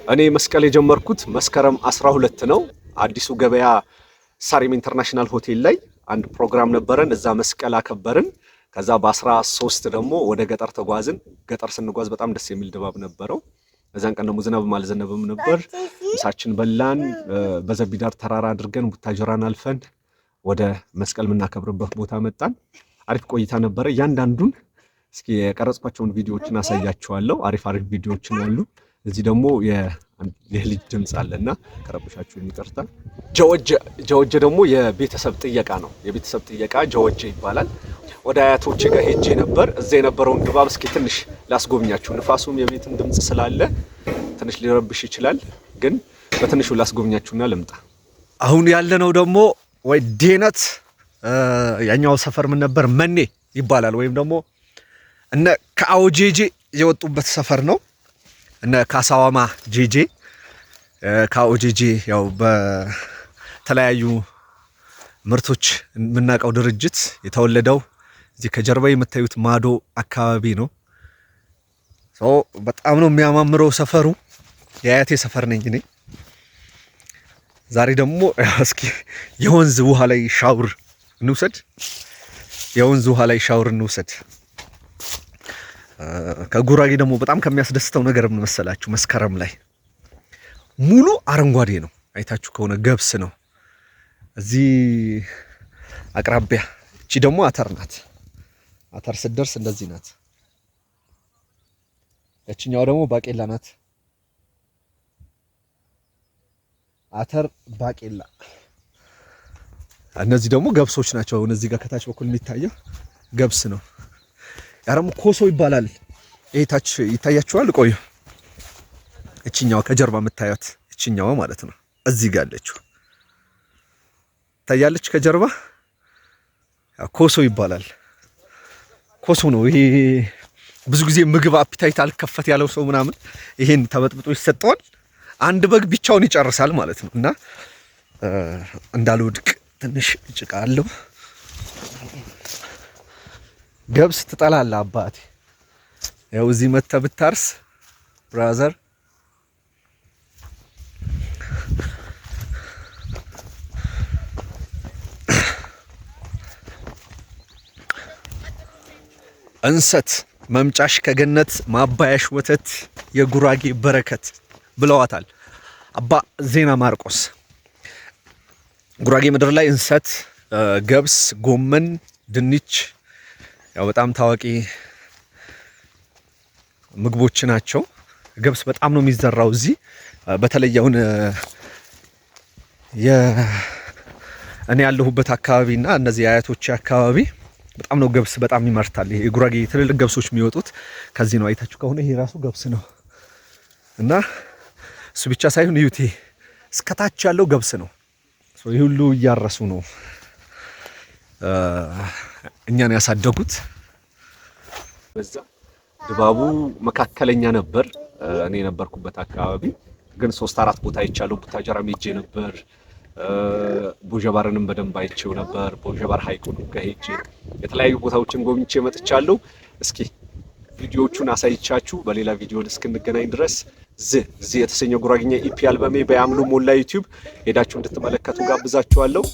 እኔ መስቀል የጀመርኩት መስከረም 12 ነው። አዲሱ ገበያ ሳሪም ኢንተርናሽናል ሆቴል ላይ አንድ ፕሮግራም ነበረን። እዛ መስቀል አከበርን። ከዛ በ13 ደግሞ ወደ ገጠር ተጓዝን። ገጠር ስንጓዝ በጣም ደስ የሚል ድባብ ነበረው። እዛን ቀን ደግሞ ዝናብም አልዘነበም ነበር። ምሳችን በላን። በዘቢዳር ተራራ አድርገን ቡታጅራን አልፈን ወደ መስቀል የምናከብርበት ቦታ መጣን። አሪፍ ቆይታ ነበረ። እያንዳንዱን እስኪ የቀረጽኳቸውን ቪዲዮዎችን አሳያችኋለሁ። አሪፍ ቪዲዮዎችን አሉ። እዚህ ደግሞ የልጅ ድምጽ አለና ከረብሻችሁ የሚቀርታ ጀወጀ ደግሞ የቤተሰብ ጥየቃ ነው። የቤተሰብ ጥየቃ ጀወጀ ይባላል። ወደ አያቶቼ ጋር ሄጄ ነበር። እዛ የነበረውን ድባብ እስኪ ትንሽ ላስጎብኛችሁ። ንፋሱም የቤትን ድምጽ ስላለ ትንሽ ሊረብሽ ይችላል፣ ግን በትንሹ ላስጎብኛችሁና ልምጣ። አሁን ያለነው ደግሞ ወይ ዴነት ያኛው ሰፈር ምን ነበር መኔ ይባላል፣ ወይም ደግሞ እነ ከአውጄጄ የወጡበት ሰፈር ነው። እነ ካሳዋማ ጄጄ ከአውጄጄ ያው በተለያዩ ምርቶች የምናውቀው ድርጅት የተወለደው እዚህ ከጀርባ የምታዩት ማዶ አካባቢ ነው። በጣም ነው የሚያማምረው ሰፈሩ። የአያቴ ሰፈር ነኝ እኔ። ዛሬ ደግሞ እስኪ የወንዝ ውሃ ላይ ሻውር እንውሰድ። ከጉራጌ ደግሞ በጣም ከሚያስደስተው ነገር ምን መሰላችሁ? መስከረም ላይ ሙሉ አረንጓዴ ነው። አይታችሁ ከሆነ ገብስ ነው እዚህ አቅራቢያ። እቺ ደግሞ አተር ናት። አተር ስትደርስ እንደዚህ ናት። እቺኛው ደግሞ ባቄላ ናት። አተር ባቄላ። እነዚህ ደግሞ ገብሶች ናቸው። እነዚህ ጋር ከታች በኩል የሚታየው ገብስ ነው። ያረሙ ኮሶ ይባላል። ይሄ ታች ይታያችኋል። ቆዩ፣ እቺኛው ከጀርባ የምታዩት እቺኛው ማለት ነው። እዚህ ጋር አለችው ታያለች ከጀርባ። ኮሶ ይባላል። ኮሶ ነው ይሄ። ብዙ ጊዜ ምግብ አፒታይት አልከፈት ያለው ሰው ምናምን ይሄን ተበጥብጦ ይሰጠዋል። አንድ በግ ብቻውን ይጨርሳል ማለት ነው። እና እንዳልወድቅ ትንሽ ጭቃ አለው። ገብስ ትጠላለህ አባቴ። ያው እዚህ መተህ ብታርስ ብራዘር እንሰት መምጫሽ ከገነት ማባያሽ ወተት የጉራጌ በረከት ብለዋታል አባ ዜና ማርቆስ። ጉራጌ ምድር ላይ እንሰት፣ ገብስ፣ ጎመን፣ ድንች ያው በጣም ታዋቂ ምግቦች ናቸው። ገብስ በጣም ነው የሚዘራው እዚህ። በተለይ አሁን እኔ ያለሁበት አካባቢና እነዚህ አያቶቼ አካባቢ በጣም ነው ገብስ በጣም ይመርታል። ይሄ ጉራጌ ትልልቅ ገብሶች የሚወጡት ከዚህ ነው። አይታችሁ ከሆነ ይሄ ራሱ ገብስ ነው። እና እሱ ብቻ ሳይሆን እዩት፣ እስከታች ያለው ገብስ ነው። ይሄ ሁሉ እያረሱ ነው እኛን ያሳደጉት። በዛ ድባቡ መካከለኛ ነበር። እኔ የነበርኩበት አካባቢ ግን 3-4 ቦታ አይቻለሁ። ቡታጀራም ሄጄ ነበር። ቦጀባርንም በደንብ አይቼው ነበር። ቦጀባር ሐይቁን ከሄጄ የተለያዩ ቦታዎችን ጎብኝቼ መጥቻለሁ። እስኪ ቪዲዮዎቹን አሳይቻችሁ በሌላ ቪዲዮ እስክንገናኝ ድረስ ዝ የተሰኘው ጉራጌኛ ኢፒ አልበሜ በያምሉ ሞላ ዩቲዩብ ሄዳችሁ እንድትመለከቱ ጋብዛችኋለሁ።